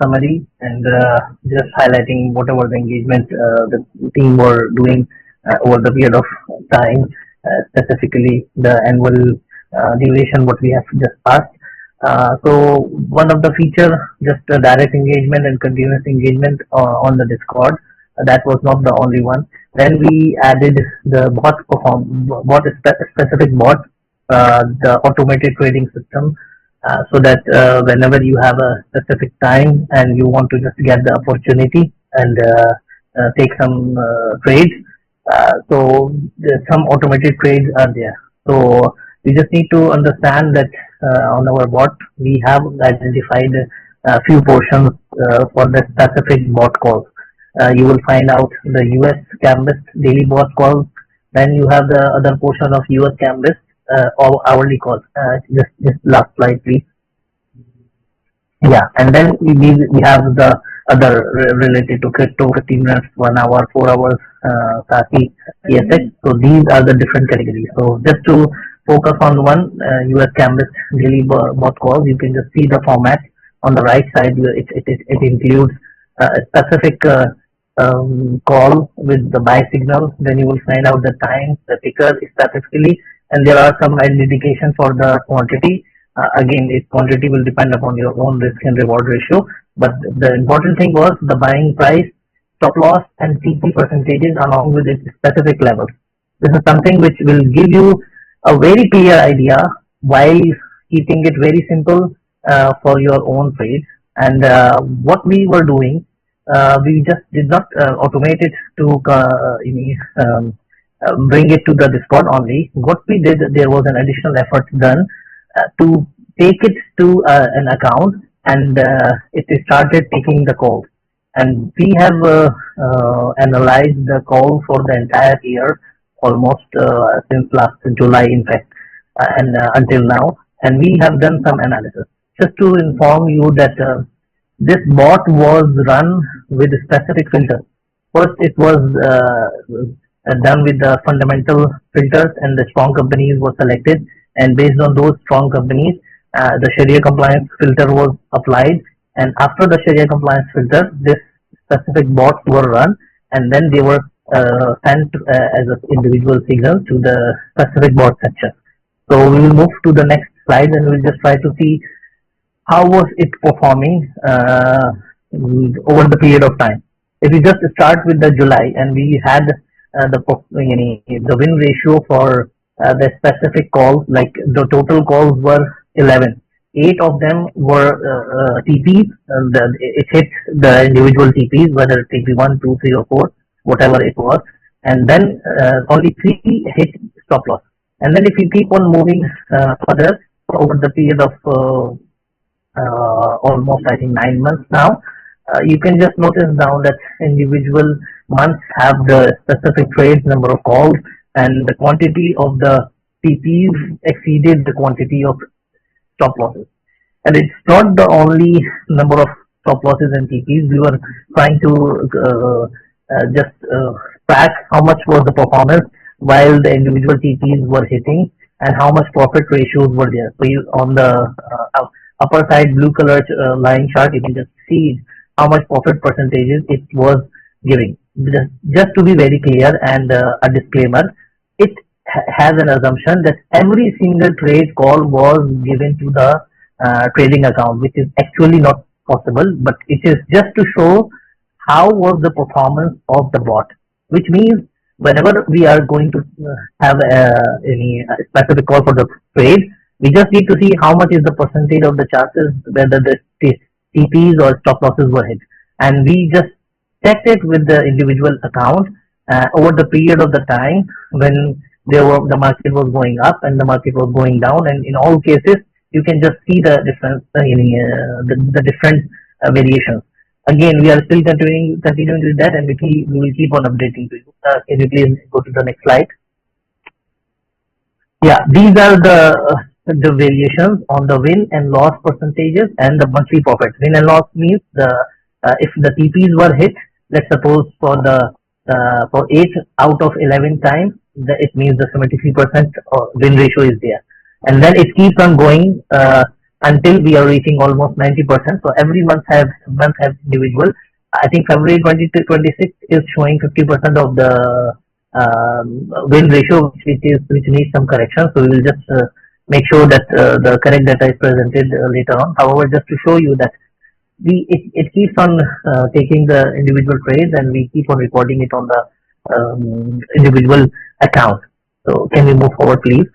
summary and just highlighting whatever the engagement the team were doing over the period of time, specifically the annual duration what we have just passed. So one of the feature, just direct engagement and continuous engagement on the Discord. That was not the only one. Then we added the specific bot, the automated trading system, so that whenever you have a specific time and you want to just get the opportunity and take some trades, so some automated trades are there. So we just need to understand that on our bot we have identified a few portions for the specific bot calls. You will find out the US CAMBIST daily bot calls. Then you have the other portion of US CAMBIST or hourly calls. Just last slide, please. Yeah, and then we have the other related to crypto, 15 minutes, 1 hour, 4 hours, SASI, ESX. So these are the different categories. So just to focus on one, US CAMBIST daily bot calls, you can just see the format on the right side. It includes a specific call with the buy signal. Then you will find out the time, the ticker specifically, and there are some indication for the quantity. Again, its quantity will depend upon your own risk and reward ratio. But the important thing was the buying price, stop loss, and TP percentages along with its specific levels. This is something which will give you a very clear idea while keeping it very simple for your own trade. And what we were doing, we just did not automate it to bring it to the Discord only. What we did, there was an additional effort done to take it to an account, and it started taking the calls. And we have analyzed the call for the entire year, almost since last July, in fact, and until now. And we have done some analysis. Just to inform you that this bot was run with a specific filter. First, it was done with the fundamental filters, and the strong companies were selected. And based on those strong companies, the Sharia compliance filter was applied. And after the Sharia compliance filter, this specific bots were run, and then they were sent as an individual signal to the specific bot section. So we will move to the next slide, and we'll just try to see how was it performing over the period of time. If we just start with the July, and we had the win ratio for the specific calls, like the total calls were 11. 8 of them were TPs. It hit the individual TPs, whether TP 1, 2, 3, or 4, whatever it was. And then only 3 hit stop loss. And then if you keep on moving further over the period of almost, I think, 9 months now, you can just notice down that individual months have the specific trades, number of calls, and the quantity of the TPs exceeded the quantity of stop losses. And it's not the only number of stop losses and TPs. We were trying to just track how much was the performance while the individual TPs were hitting and how much profit ratios were there. So you, on the upper side blue color line chart, you can just see how much profit percentages it was giving. Just to be very clear, and a disclaimer, it has an assumption that every single trade call was given to the trading account, which is actually not possible, but it is just to show how was the performance of the bot, which means whenever we are going to have any specific call for the trade, we just need to see how much is the percentage of the chances whether the TPs or stop losses were hit. And we just checked it with the individual account over the period of the time when the market was going up and the market was going down, and in all cases you can just see the difference, the different variations. Again, we are still continuing with that, and we will keep on updating to you. Can you please go to the next slide? Yeah, these are the variations on the win and loss percentages and the monthly profit. Win and loss means if the TPs were hit, let's suppose for 8 out of 11 times, it means the 73% win ratio is there. And then it keeps on going until we are reaching almost 90%. So every month have individual. I think February 2026 is showing 50% of the win ratio, which needs some correction. So we will just make sure that the correct data is presented later on. However, just to show you that it keeps on taking the individual trades, and we keep on recording it on the individual account. So can we move forward, please?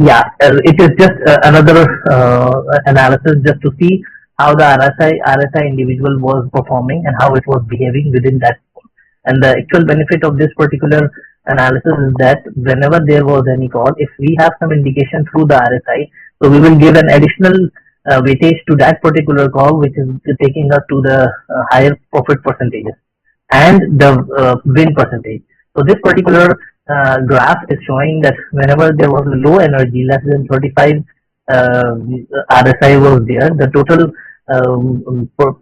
Yeah, it is just another analysis just to see how the RSI individual was performing and how it was behaving within that. And the actual benefit of this particular analysis is that whenever there was any call, if we have some indication through the RSI, so we will give an additional weightage to that particular call, which is taking us to the higher profit percentages and the win percentage. So this particular graph is showing that whenever there was a low energy, less than 35 RSI was there, the total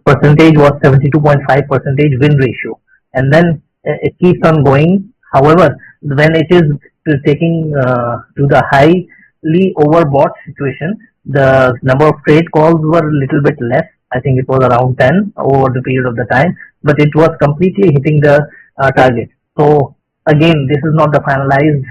percentage was 72.5% win ratio, and then it keeps on going. However, when it is taking to the highly overbought situation, the number of trade calls were a little bit less. I think it was around 10 over the period of the time, but it was completely hitting the target. So again, this is not the finalized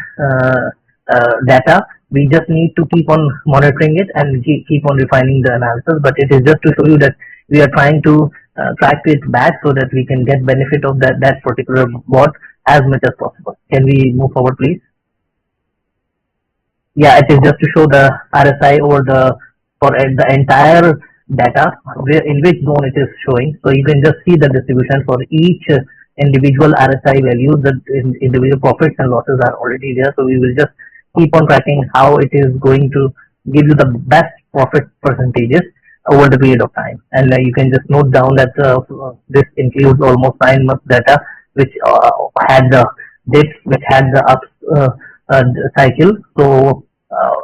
data. We just need to keep on monitoring it and keep on refining the analysis. But it is just to show you that we are trying to track it back so that we can get benefit of that particular bot as much as possible. Can we move forward, please? Yeah, it is just to show the RSI over for the entire data, in which zone it is showing. So you can just see the distribution for each individual RSI value. The individual profits and losses are already there. So we will just keep on tracking how it is going to give you the best profit percentages over the period of time. And you can just note down that this includes almost 9 months data, which had the dips, which had the up cycle. So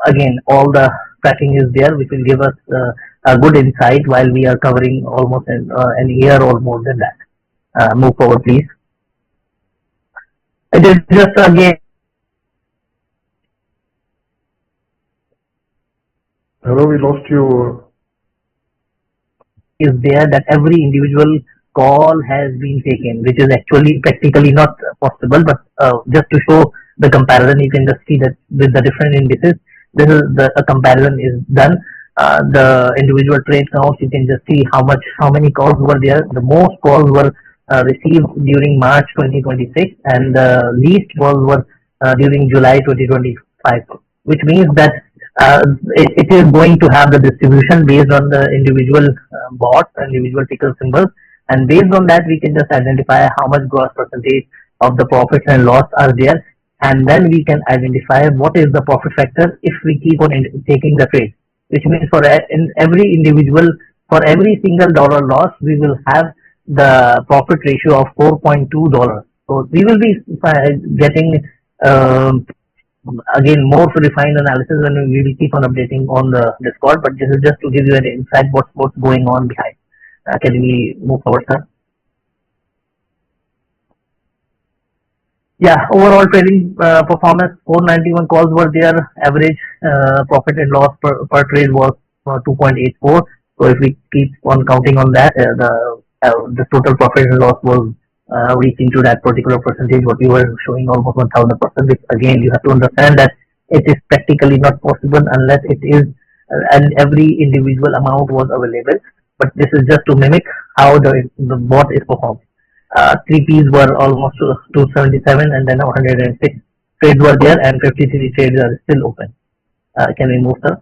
again, all the tracking is there, which will give us a good insight while we are covering almost an year or more than that. Move forward, please. It is just again. Hello, we lost you. Is there that every individual call has been taken, which is actually practically not possible, but just to show the comparison, you can just see that with the different indices, this is a comparison is done. The individual trade counts, you can just see how many calls were there. The most calls were received during March 2026, and the least calls were during July 2025, which means that it is going to have the distribution based on the individual bots, individual ticker symbols, and based on that we can just identify how much gross percentage of the profits and loss are there, and then we can identify what is the profit factor if we keep on taking the trade, which means for every individual, for every single dollar loss, we will have the profit ratio of $4.2. So we will be getting again more refined analysis, and we will keep on updating on the Discord, but this is just to give you an insight what's going on behind. Can we move forward, sir? Yeah, overall trading performance, 491 calls were there. Average profit and loss per trade was 2.84. So if we keep on counting on that, the total profit and loss was reaching to that particular percentage, what we were showing almost 1000%, which again you have to understand that it is practically not possible unless it is and every individual amount was available. But this is just to mimic how the bot is performing. 3Ps were almost 277, and then 106 trades were there, and 53 trades are still open. Can we move, sir?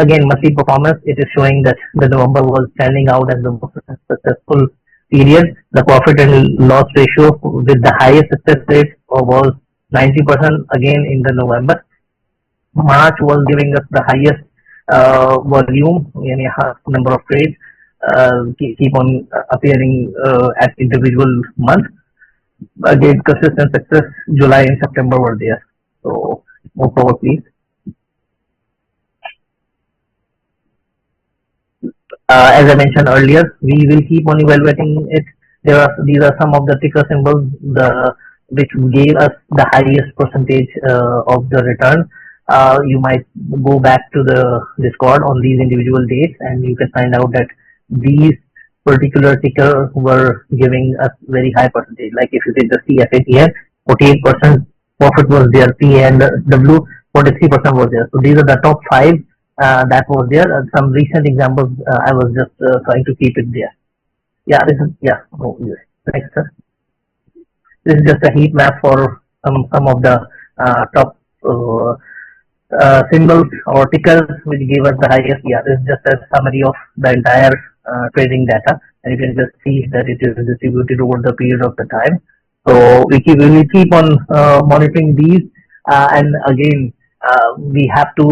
Again, monthly performance, it is showing that the November was standing out as the most successful period. The profit and loss ratio with the highest success rate was 90% again in the November. March was giving us the highest volume, number of trades keep on appearing at individual month. Again, consistent success, July and September were there. So move forward, please. As I mentioned earlier, we will keep on evaluating it. These are some of the ticker symbols which gave us the highest percentage of the return. you might go back to the Discord on these individual dates, and you can find out that these particular ticker were giving us very high percentage. Like if you take the CFATF, 48% profit was there, PA and W 43% was there. So these are the top 5 that was there. Some recent examples, I was just trying to keep it there. Yeah, this is, yeah, oh, yes. Next, sir. This is just a heat map for some of the top symbols or tickers which give us the highest. Yeah, this is just a summary of the entire trading data, and you can just see that it is distributed over the period of the time. So we will keep on monitoring these, and again we have to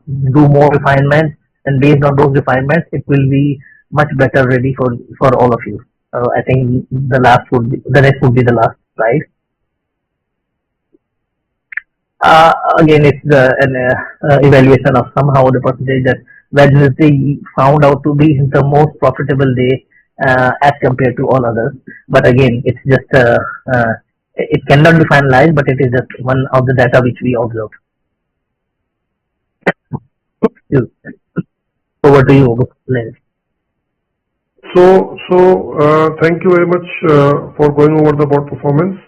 do more refinements, and based on those refinements, it will be much better ready for all of you. I think the next would be the last slide. Again, it's an evaluation of somehow the percentage that Wednesday found out to be the most profitable day as compared to all others. But again, it's just it cannot be finalized, but it is just one of the data which we observed. Over to you, Len. So thank you very much for going over the board performance.